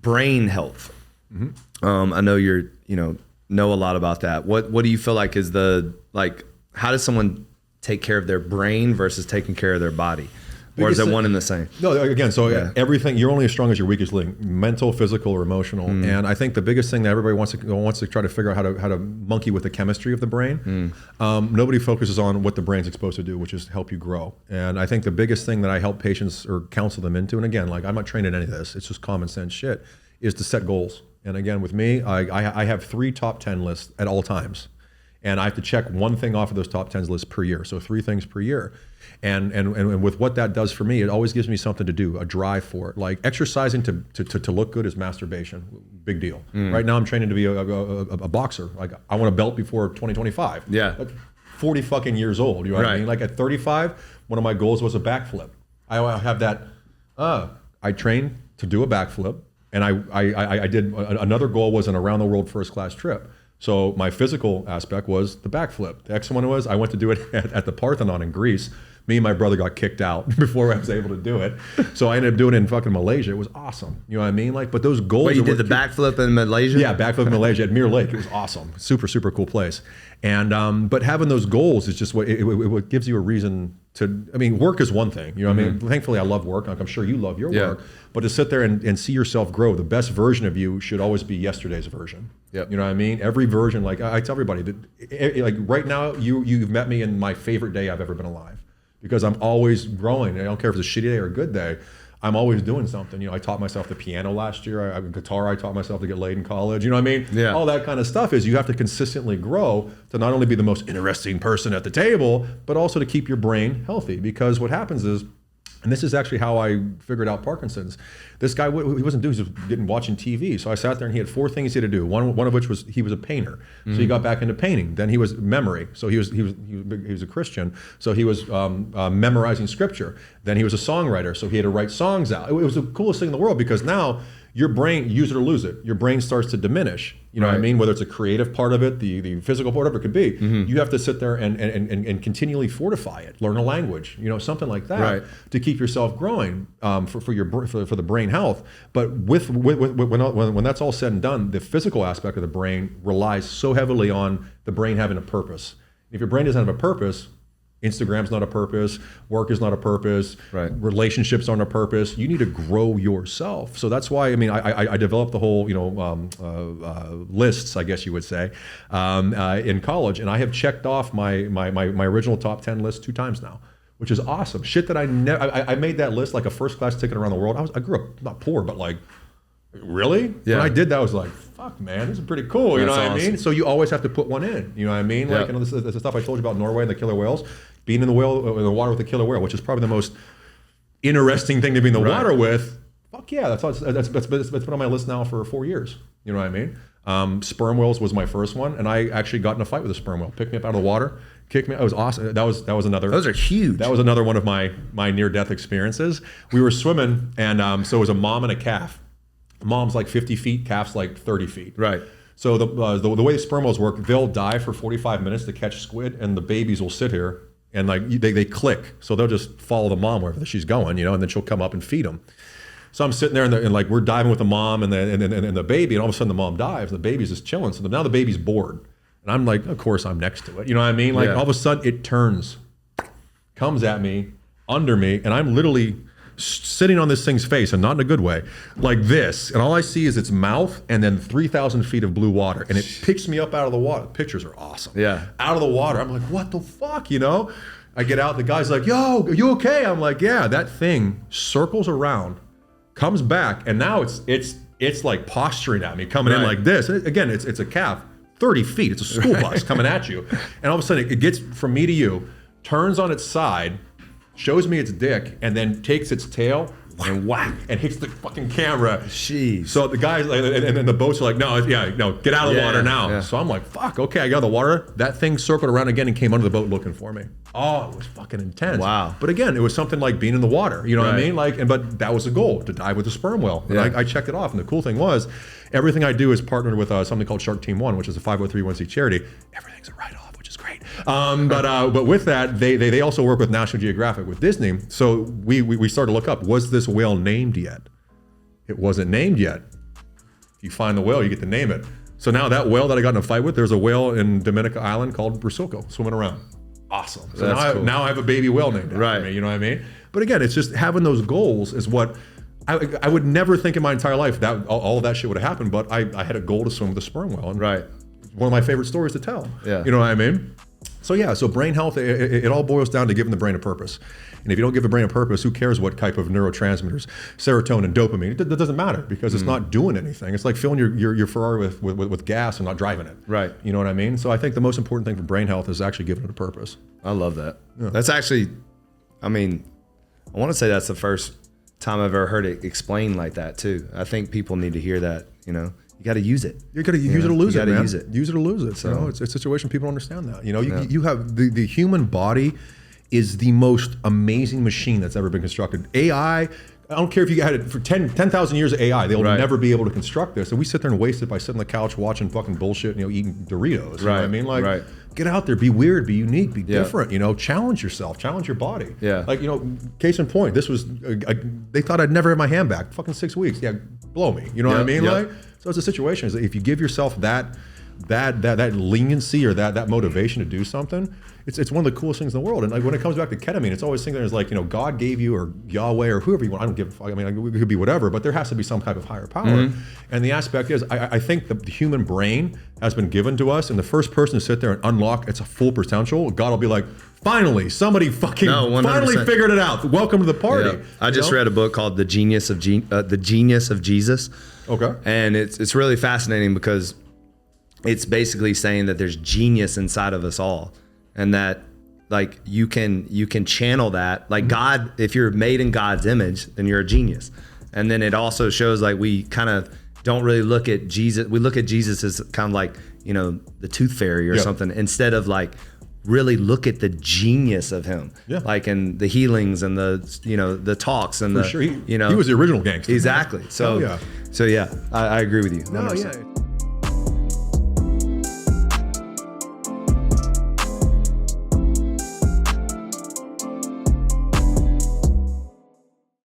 brain health. I know know a lot about that. What do you feel like is how does someone take care of their brain versus taking care of their body? Or is it one and the same? No, again, everything, you're only as strong as your weakest link, mental, physical, or emotional. And I think the biggest thing that everybody wants to try to figure out how to monkey with the chemistry of the brain. Nobody focuses on what the brain's supposed to do, which is help you grow. And I think the biggest thing that I help patients or counsel them into, and again, like I'm not trained in any of this, it's just common sense shit, is to set goals. And again, with me, I have 3 top 10 lists at all times. And I have to check one thing off of those top 10 lists per year. So 3 things per year. And with what that does for me, it always gives me something to do, a drive for it. Like exercising to look good is masturbation, big deal. Right now I'm training to be a boxer. Like I want a belt before 2025. Yeah. Like 40 fucking years old, you know what I mean? Like at 35, one of my goals was a backflip. I have that, I trained to do a backflip. And I did, another goal was an around the world first class trip. So my physical aspect was the backflip. The next one was I went to do it at the Parthenon in Greece. Me and my brother got kicked out before I was able to do it. So I ended up doing it in fucking Malaysia. It was awesome. You know what I mean? Like, but those goals. Wait, you did the backflip in Malaysia? Yeah, backflip in Malaysia at Mirror Lake. It was awesome. Super, super cool place. And but having those goals is just what it gives you a reason to. I mean, work is one thing. You know what I mean? Thankfully, I love work. Like I'm sure you love your work. But to sit there and see yourself grow, the best version of you should always be yesterday's version. Yep. You know what I mean? Every version, like I tell everybody, that like right now, you've met me in my favorite day I've ever been alive. Because I'm always growing. I don't care if it's a shitty day or a good day. I'm always doing something. You know, I taught myself the piano last year. Guitar, I taught myself to get laid in college. You know what I mean? Yeah. All that kind of stuff is you have to consistently grow to not only be the most interesting person at the table, but also to keep your brain healthy. Because what happens is, and this is actually how I figured out Parkinson's. This guy, he wasn't doing, he was watching TV. So I sat there and he had 4 things he had to do. One of which was he was a painter. So he got back into painting. Then he was memory. So he was a Christian. So he was memorizing scripture. Then he was a songwriter. So he had to write songs out. It was the coolest thing in the world because now your brain, use it or lose it, your brain starts to diminish. You know what I mean? Whether it's a creative part of it, the physical part, whatever it could be, you have to sit there and continually fortify it, learn a language, you know, something like that to keep yourself growing for the brain health. But when that's all said and done, the physical aspect of the brain relies so heavily on the brain having a purpose. If your brain doesn't have a purpose, Instagram's not a purpose, work is not a purpose, relationships aren't a purpose. You need to grow yourself. So that's why, I mean, I developed the whole, lists, I guess you would say, in college. And I have checked off my original top 10 list 2 times now, which is awesome. Shit that I made that list like a first class ticket around the world. I grew up not poor, but like, really? Yeah. When I did that, I was like, fuck, man, this is pretty cool. You know what I mean? So you always have to put one in. You know what I mean? Like, this is the stuff I told you about Norway and the killer whales. Being in the water with the killer whale, which is probably the most interesting thing to be in the water with. Fuck yeah, that's been on my list now for 4 years. You know what I mean? Sperm whales was my first one, and I actually got in a fight with a sperm whale. Picked me up out of the water, kicked me. It was awesome. That was another. Those are huge. That was another one of my near-death experiences. We were swimming, and so it was a mom and a calf. Mom's like 50 feet, calf's like 30 feet. Right. So the way sperm whales work, they'll dive for 45 minutes to catch squid, and the babies will sit here and like they click. So they'll just follow the mom wherever she's going, you know, and then she'll come up and feed them. So I'm sitting there and like we're diving with the mom and the baby, and all of a sudden the mom dives, and the baby's just chilling. So now the baby's bored, and I'm like, of course I'm next to it. You know what I mean? Like all of a sudden it turns, comes at me, under me, and I'm literally sitting on this thing's face, and not in a good way, like this, and all I see is its mouth and then 3,000 feet of blue water, and it picks me up out of the water. Pictures are awesome. Yeah. Out of the water. I'm like, what the fuck, you know? I get out, the guy's like, yo, are you okay? I'm like, yeah. That thing circles around, comes back, and now it's like posturing at me, coming in like this. And again, it's a calf, 30 feet. It's a school bus coming at you. And all of a sudden, it gets from me to you, turns on its side, shows me its dick, and then takes its tail and whack, and hits the fucking camera. Jeez. So the guys, and then the boats are like, no, get out of the water now. Yeah. So I'm like, fuck, okay, I got out of the water. That thing circled around again and came under the boat looking for me. Oh, it was fucking intense. Wow. But again, it was something like being in the water, you know what I mean? Like, but that was the goal, to dive with a sperm whale. And I checked it off, and the cool thing was, everything I do is partnered with something called Shark Team One, which is a 501c charity. Everything's a write-off. But with that, they also work with National Geographic, with Disney. So we started to look up, was this whale named yet? It wasn't named yet. If you find the whale, you get to name it. So now that whale that I got in a fight with, there's a whale in Dominica Island called Rusilko swimming around. Awesome. So now I have a baby whale named after me, you know what I mean? But again, it's just having those goals is what I would never think in my entire life that all of that shit would have happened, but I had a goal to swim with a sperm whale. And one of my favorite stories to tell. Yeah. You know what I mean? So brain health, it all boils down to giving the brain a purpose. And if you don't give the brain a purpose, who cares what type of neurotransmitters, serotonin, dopamine, it doesn't matter because it's not doing anything. It's like filling your Ferrari with gas and not driving it. Right. You know what I mean? So I think the most important thing for brain health is actually giving it a purpose. I love that. Yeah. That's actually, I mean, I want to say that's the first time I've ever heard it explained like that too. I think people need to hear that, you know. You got to use it. You got to use it or lose it, man. Use it. Use it or lose it. So, you know, it's a situation people don't understand that. You know, you have the human body is the most amazing machine that's ever been constructed. AI, I don't care if you had it for 10,000 years of AI, they'll never be able to construct this. And we sit there and waste it by sitting on the couch watching fucking bullshit, you know, eating Doritos. You know what I mean? Like, get out there, be weird, be unique, be different, you know, challenge yourself, challenge your body. Yeah. Like, you know, case in point, this was, they thought I'd never have my hand back. Fucking 6 weeks. Yeah, blow me. You know what I mean? Like, so it's a situation is that if you give yourself that leniency or that motivation to do something, it's one of the coolest things in the world. And like when it comes back to ketamine, it's always thinking there's like, you know, God gave you or Yahweh or whoever you want. I don't give a fuck. I mean, it could be whatever, but there has to be some type of higher power. Mm-hmm. And the aspect is, I think the human brain has been given to us, and the first person to sit there and unlock its full potential, God will be like, finally, somebody finally figured it out. Welcome to the party. Yeah. I just read a book called The Genius of Jesus. Okay. And it's really fascinating because it's basically saying that there's genius inside of us all, and that like you can channel that. Like God, if you're made in God's image, then you're a genius. And then it also shows like we kind of don't really look at Jesus. We look at Jesus as kind of like, you know, the tooth fairy or something, instead of like really look at the genius of him, like in the healings and the, you know, the talks and he was the original gangster. Exactly. So, I agree with you. 100%.